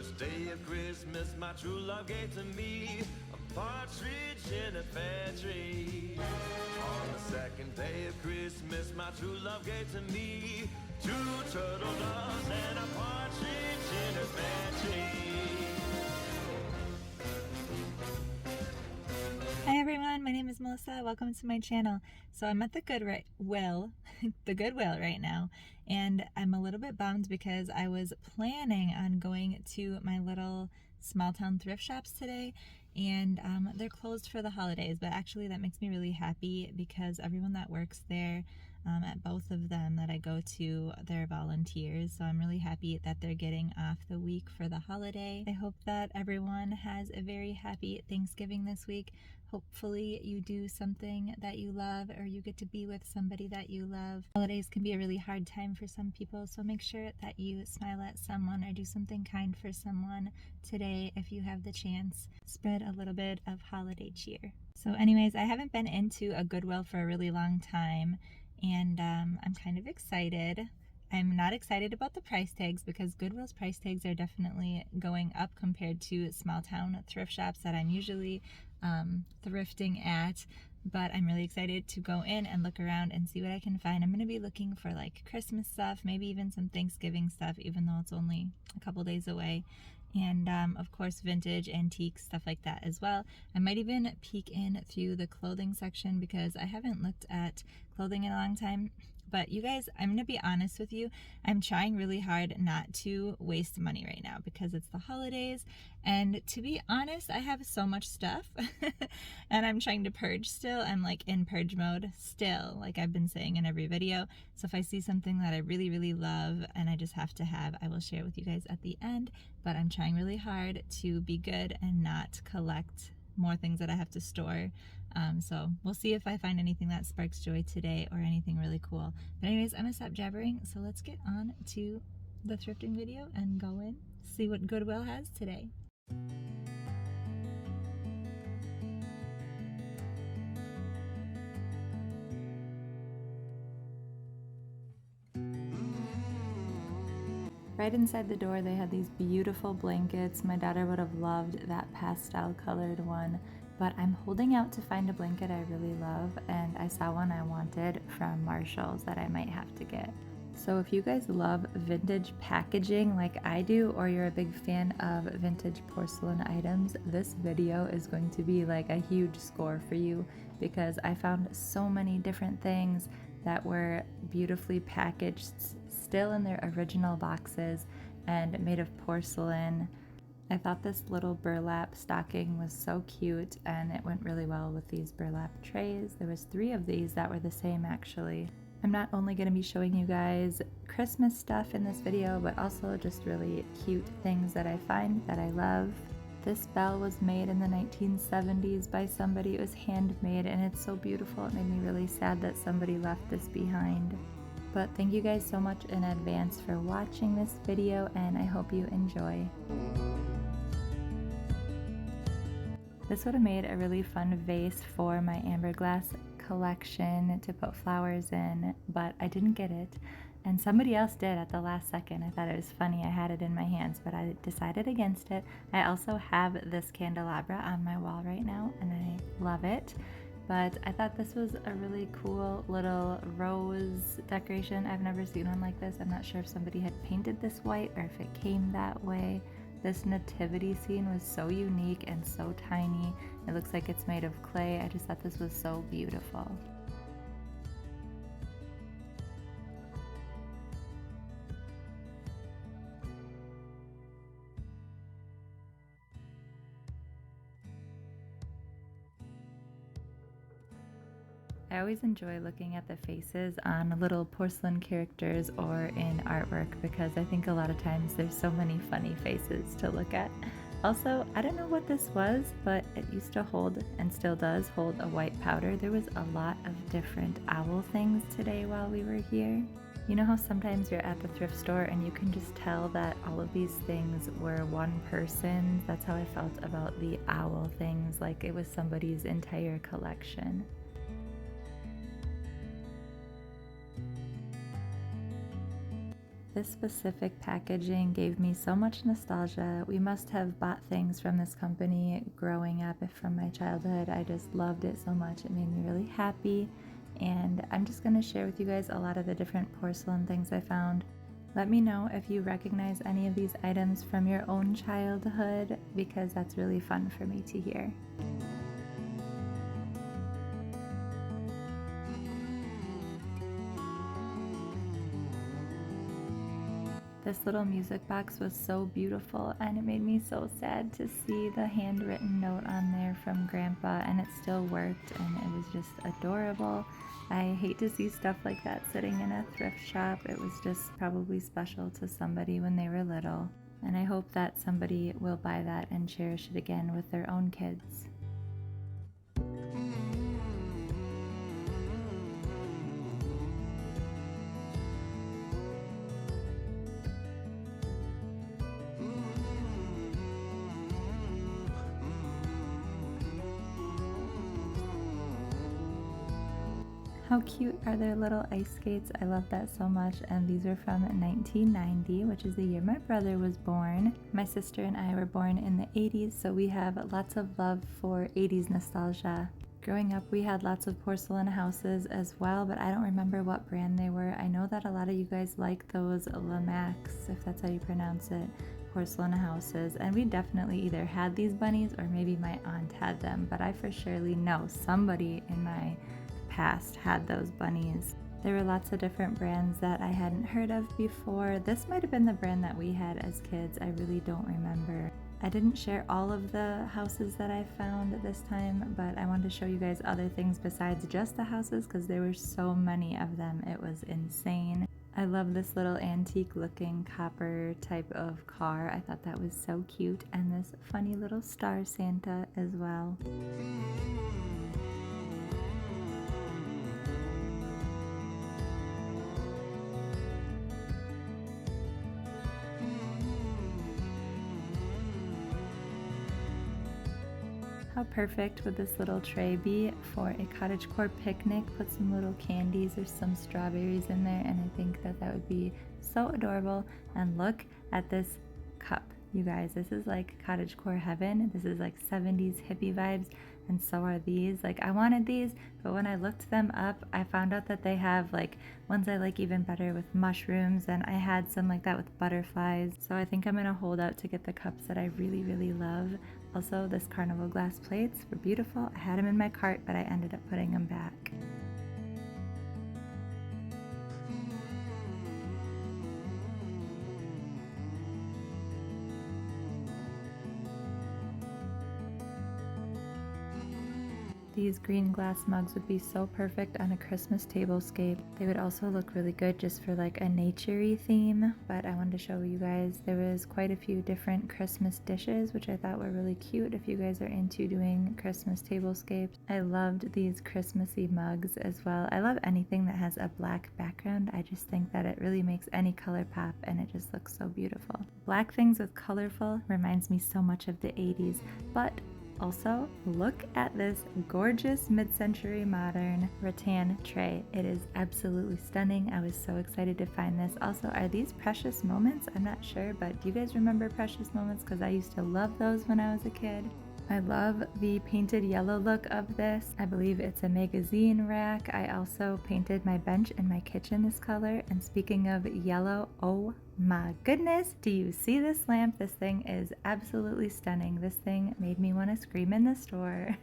first day of Christmas, my true love gave to me a partridge in a pear tree. On the second day of Christmas, my true love gave to me two turtle doves and a partridge in a pear tree. Hi everyone, my name is Melissa. Welcome to my channel. So I'm at the Goodwill, right now, and I'm a little bit bummed because I was planning on going to my little small town thrift shops today, and they're closed for the holidays. But actually, that makes me really happy because everyone that works there, at both of them that I go to, they're volunteers. So I'm really happy that they're getting off the week for the holiday. I hope that everyone has a very happy Thanksgiving this week. Hopefully you do something that you love, or you get to be with somebody that you love. Holidays can be a really hard time for some people, so make sure that you smile at someone or do something kind for someone today if you have the chance. Spread a little bit of holiday cheer. So anyways, I haven't been into a Goodwill for a really long time, and I'm kind of excited. I'm not excited about the price tags because Goodwill's price tags are definitely going up compared to small town thrift shops that I'm usually thrifting at. But I'm really excited to go in and look around and see what I can find. I'm going to be looking for like Christmas stuff, maybe even some Thanksgiving stuff, even though it's only a couple days away. And of course, vintage, antiques, stuff like that as well. I might even peek in through the clothing section because I haven't looked at clothing in a long time. But you guys, I'm going to be honest with you. I'm trying really hard not to waste money right now because it's the holidays. And to be honest, I have so much stuff and I'm trying to purge still. I'm like in purge mode still, like I've been saying in every video. So if I see something that I really, really love and I just have to have, I will share it with you guys at the end. But I'm trying really hard to be good and not collect more things that I have to store. So we'll see if I find anything that sparks joy today or anything really cool. But anyways, I'm gonna stop jabbering. So let's get on to the thrifting video and go in, see what Goodwill has today. Right inside the door, they had these beautiful blankets. My daughter would have loved that pastel colored one, but I'm holding out to find a blanket I really love, and I saw one I wanted from Marshall's that I might have to get. So if you guys love vintage packaging like I do, or you're a big fan of vintage porcelain items, this video is going to be like a huge score for you because I found so many different things that were beautifully packaged, still in their original boxes and made of porcelain. I thought this little burlap stocking was so cute, and it went really well with these burlap trays. There was 3 of these that were the same actually. I'm not only going to be showing you guys Christmas stuff in this video, but also just really cute things that I find that I love. This bell was made in the 1970s by somebody. It was handmade and it's so beautiful. It made me really sad that somebody left this behind. But thank you guys so much in advance for watching this video, and I hope you enjoy. This would have made a really fun vase for my amber glass collection to put flowers in, but I didn't get it. And somebody else did at the last second. I thought it was funny. I had it in my hands, but I decided against it. I also have this candelabra on my wall right now, and I love it. But I thought this was a really cool little rose decoration. I've never seen one like this. I'm not sure if somebody had painted this white or if it came that way. This nativity scene was so unique and so tiny. It looks like it's made of clay. I just thought this was so beautiful. I always enjoy looking at the faces on little porcelain characters or in artwork because I think a lot of times there's so many funny faces to look at. Also, I don't know what this was, but it used to hold, and still does hold, a white powder. There was a lot of different owl things today while we were here. You know how sometimes you're at the thrift store and you can just tell that all of these things were one person? That's how I felt about the owl things, like it was somebody's entire collection. This specific packaging gave me so much nostalgia. We must have bought things from this company growing up from my childhood. I just loved it so much. It made me really happy. And I'm just going to share with you guys a lot of the different porcelain things I found. Let me know if you recognize any of these items from your own childhood, because that's really fun for me to hear. This little music box was so beautiful, and it made me so sad to see the handwritten note on there from Grandpa, and it still worked, and it was just adorable. I hate to see stuff like that sitting in a thrift shop. It was just probably special to somebody when they were little, and I hope that somebody will buy that and cherish it again with their own kids. How cute are their little ice skates? I love that so much, and these are from 1990, which is the year my brother was born. My sister and I were born in the 80s, so we have lots of love for 80s nostalgia. Growing up, we had lots of porcelain houses as well, but I don't remember what brand they were. I know that a lot of you guys like those Lamax, if that's how you pronounce it, porcelain houses, and we definitely either had these bunnies or maybe my aunt had them, but I for surely know somebody in my past had those bunnies. There were lots of different brands that I hadn't heard of before. This might have been the brand that we had as kids. I really don't remember. I didn't share all of the houses that I found this time, but I wanted to show you guys other things besides just the houses because there were so many of them. It was insane. I love this little antique looking copper type of car. I thought that was so cute, and this funny little star Santa as well. How perfect would this little tray be for a cottagecore picnic? Put some little candies or some strawberries in there, and I think that that would be so adorable. And look at this cup, you guys. This is like cottagecore heaven. This is like 70s hippie vibes, and so are these. Like, I wanted these, but when I looked them up, I found out that they have like ones I like even better with mushrooms, and I had some like that with butterflies. So I think I'm gonna hold out to get the cups that I really, really love. Also, this carnival glass plates were beautiful. I had them in my cart, but I ended up putting them back. These green glass mugs would be so perfect on a Christmas tablescape. They would also look really good just for like a nature-y theme, but I wanted to show you guys there was quite a few different Christmas dishes, which I thought were really cute if you guys are into doing Christmas tablescapes. I loved these Christmassy mugs as well. I love anything that has a black background. I just think that it really makes any color pop, and it just looks so beautiful. Black things with colorful reminds me so much of the 80s, but also, look at this gorgeous mid-century modern rattan tray. It is absolutely stunning. I was so excited to find this. Also, are these Precious Moments? I'm not sure, but do you guys remember Precious Moments? Because I used to love those when I was a kid. I love the painted yellow look of this. I believe it's a magazine rack. I also painted my bench in my kitchen this color. And speaking of yellow, oh my goodness, do you see this lamp? This thing is absolutely stunning. This thing made me want to scream in the store.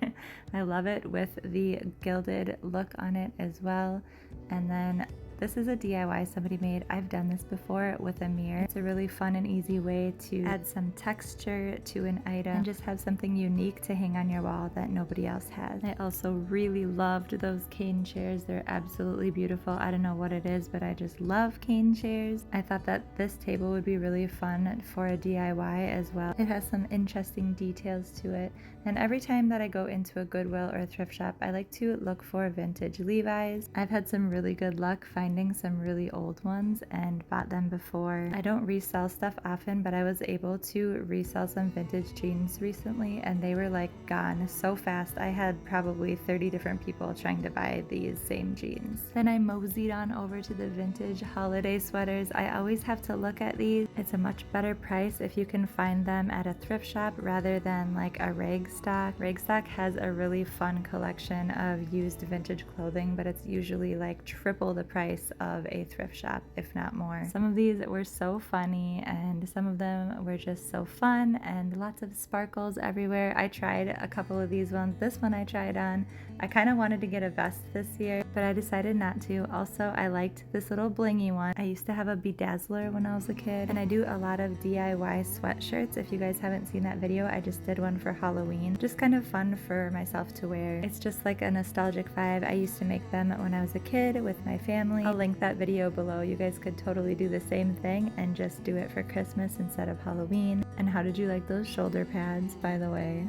I love it with the gilded look on it as well. And then this is a DIY somebody made. I've done this before with a mirror. It's a really fun and easy way to add some texture to an item and just have something unique to hang on your wall that nobody else has. I also really loved those cane chairs. They're absolutely beautiful. I don't know what it is, but I just love cane chairs. I thought that this table would be really fun for a DIY as well. It has some interesting details to it. And every time that I go into a Goodwill or a thrift shop, I like to look for vintage Levi's. I've had some really good luck finding finding some really old ones and bought them before. I don't resell stuff often, but I was able to resell some vintage jeans recently and they were like gone so fast. I had probably 30 different people trying to buy these same jeans. Then I moseyed on over to the vintage holiday sweaters. I always have to look at these. It's a much better price if you can find them at a thrift shop rather than like a rag stock. Rag stock has a really fun collection of used vintage clothing, but it's usually like triple the price of a thrift shop, if not more. Some of these were so funny and some of them were just so fun and lots of sparkles everywhere. I tried a couple of these ones. This one I tried on. I kind of wanted to get a vest this year, but I decided not to. Also, I liked this little blingy one. I used to have a bedazzler when I was a kid, and I do a lot of DIY sweatshirts. If you guys haven't seen that video, I just did one for Halloween. Just kind of fun for myself to wear. It's just like a nostalgic vibe. I used to make them when I was a kid with my family. I'll link that video below. You guys could totally do the same thing and just do it for Christmas instead of Halloween. And how did you like those shoulder pads, by the way?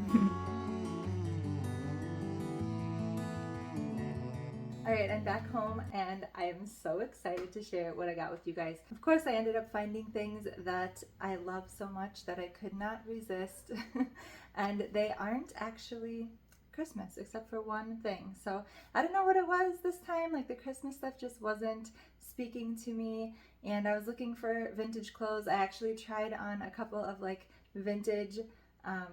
Alright, I'm back home and I am so excited to share what I got with you guys. Of course, I ended up finding things that I love so much that I could not resist. And they aren't actually Christmas, except for one thing. So I don't know what it was this time. Like the Christmas stuff just wasn't speaking to me. And I was looking for vintage clothes. I actually tried on a couple of like vintage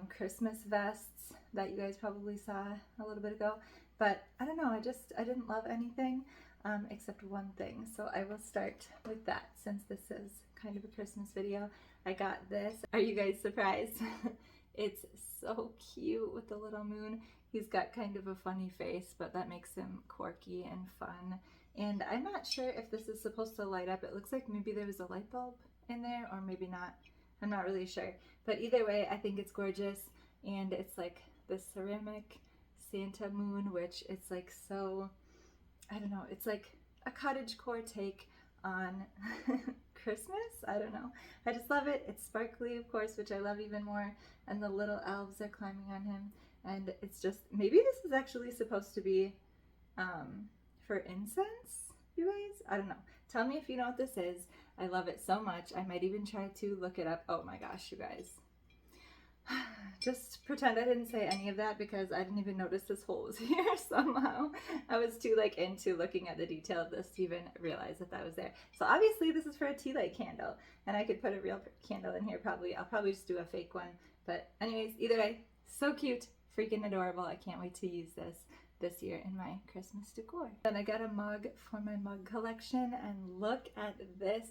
Christmas vests that you guys probably saw a little bit ago. But I don't know, I didn't love anything except one thing. So I will start with that since this is kind of a Christmas video. I got this. Are you guys surprised? It's so cute with the little moon. He's got kind of a funny face, but that makes him quirky and fun. And I'm not sure if this is supposed to light up. It looks like maybe there was a light bulb in there or maybe not. I'm not really sure. But either way, I think it's gorgeous. And it's like the ceramic Santa moon, which it's like so, I don't know, it's like a cottagecore take on Christmas. I don't know. I just love it. It's sparkly, of course, which I love even more. And the little elves are climbing on him. And it's just, maybe this is actually supposed to be for incense, you guys? I don't know. Tell me if you know what this is. I love it so much. I might even try to look it up. Oh my gosh, you guys. Just pretend I didn't say any of that because I didn't even notice this hole was here somehow. I was too like into looking at the detail of this to even realize that that was there. So obviously this is for a tea light candle and I could put a real candle in here probably. I'll probably just do a fake one. But anyways, either way, so cute, freaking adorable. I can't wait to use this year in my Christmas decor. Then I got a mug for my mug collection and look at this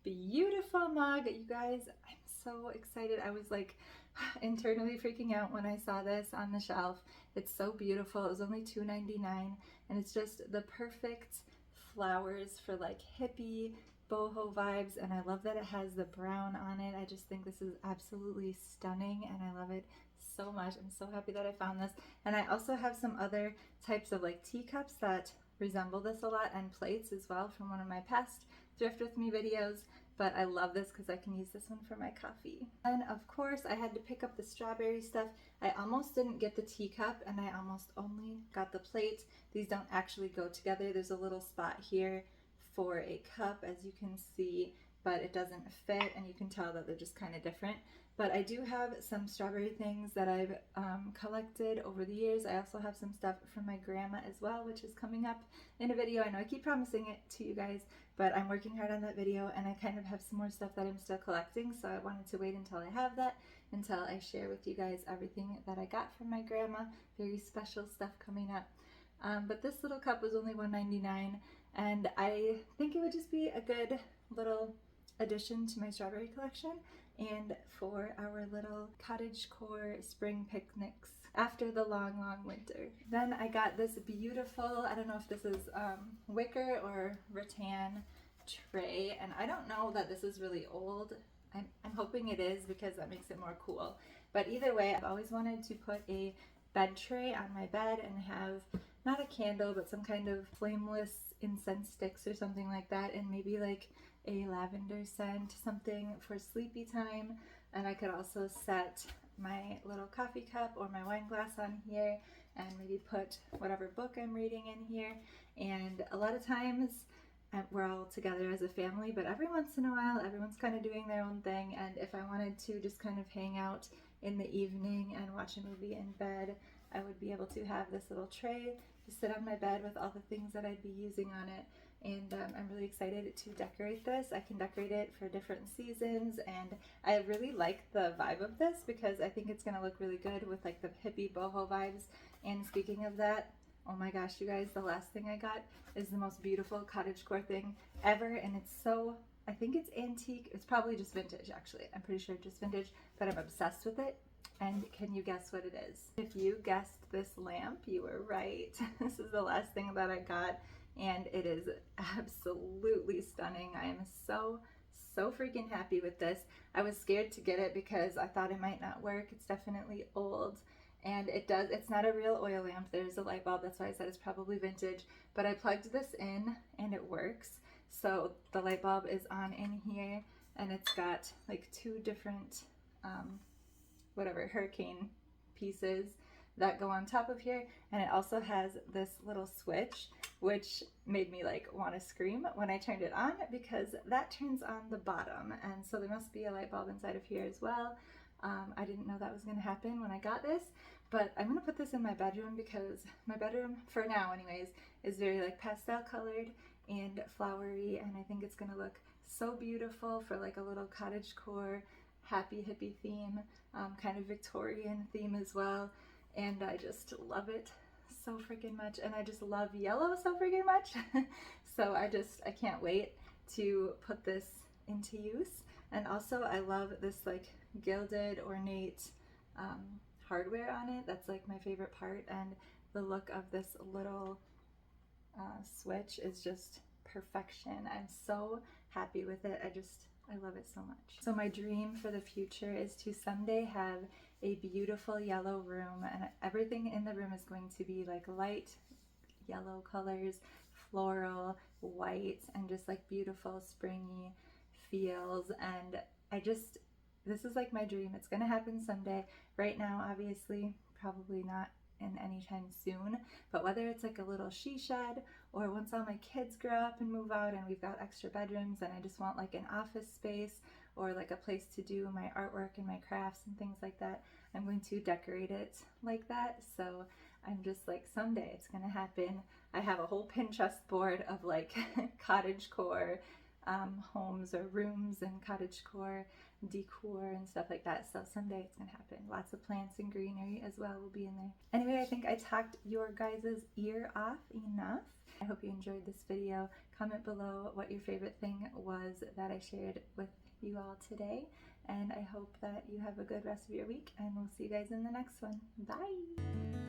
beautiful mug. You guys, I'm so excited. I was like internally freaking out when I saw this on the shelf. It's so beautiful. It was only $2.99 and it's just the perfect flowers for like hippie boho vibes, and I love that it has the brown on it. I just think this is absolutely stunning and I love it so much. I'm so happy that I found this. And I also have some other types of like teacups that resemble this a lot and plates as well from one of my past Thrift With Me videos. But I love this because I can use this one for my coffee. And of course I had to pick up the strawberry stuff. I almost didn't get the teacup and I almost only got the plate. These don't actually go together. There's a little spot here for a cup, as you can see, but it doesn't fit and you can tell that they're just kind of different. But I do have some strawberry things that I've collected over the years. I also have some stuff from my grandma as well, which is coming up in a video. I know I keep promising it to you guys, but I'm working hard on that video and I kind of have some more stuff that I'm still collecting. So I wanted to wait until I have that, until I share with you guys everything that I got from my grandma. Very special stuff coming up. But this little cup was only $1.99 and I think it would just be a good little addition to my strawberry collection and for our little cottagecore spring picnics after the long winter. Then I got this beautiful, I don't know if this is wicker or rattan tray, and I don't know that this is really old. I'm hoping it is because that makes it more cool. But either way, I've always wanted to put a bed tray on my bed and have not a candle but some kind of flameless incense sticks or something like that, and maybe like a lavender scent, something for sleepy time. And I could also set my little coffee cup or my wine glass on here and maybe put whatever book I'm reading in here. And a lot of times we're all together as a family, but every once in a while, everyone's kind of doing their own thing. And if I wanted to just kind of hang out in the evening and watch a movie in bed, I would be able to have this little tray to sit on my bed with all the things that I'd be using on it. And I'm really excited to decorate this. I can decorate it for different seasons, and I really like the vibe of this because I think it's going to look really good with like the hippie boho vibes. And speaking of that, oh my gosh, you guys, the last thing I got is the most beautiful cottagecore thing ever, and it's so, I think it's antique. It's probably just vintage, actually. I'm pretty sure it's just vintage, but I'm obsessed with it. And can you guess what it is? If you guessed this lamp, you were right. This is the last thing that I got, and it is absolutely stunning. I am so freaking happy with this. I was scared to get it because I thought it might not work. It's definitely old, and it's not a real oil lamp. There's a light bulb, that's why I said it's probably vintage, but I plugged this in and it works. So the light bulb is on in here, and it's got like two different hurricane pieces that go on top of here, and it also has this little switch, which made me like want to scream when I turned it on, because that turns on the bottom, and so there must be a light bulb inside of here as well. I didn't know that was going to happen when I got this, but I'm going to put this in my bedroom because my bedroom, for now anyways, is very like pastel colored and flowery, and I think it's going to look so beautiful for like a little cottagecore happy hippie theme, kind of Victorian theme as well. And I just love it so freaking much, and I just love yellow so freaking much. So I can't wait to put this into use. And also I love this like gilded ornate hardware on it. That's like my favorite part, and the look of this little switch is just perfection. I'm so happy with it. I love it so much. So my dream for the future is to someday have a beautiful yellow room, and everything in the room is going to be like light yellow colors, floral, white, and just like beautiful springy feels. And this is like my dream. It's gonna happen someday. Right now, obviously, probably not in any time soon, but whether it's like a little she shed, or once all my kids grow up and move out and we've got extra bedrooms and I just want like an office space or like a place to do my artwork and my crafts and things like that, I'm going to decorate it like that. So I'm just like, someday it's gonna happen. I have a whole Pinterest board of like cottagecore homes or rooms and cottagecore decor and stuff like that. So someday it's gonna happen. Lots of plants and greenery as well will be in there. Anyway, I think I talked your guys' ear off enough. I hope you enjoyed this video. Comment below what your favorite thing was that I shared with you all today, and I hope that you have a good rest of your week, and we'll see you guys in the next one. Bye!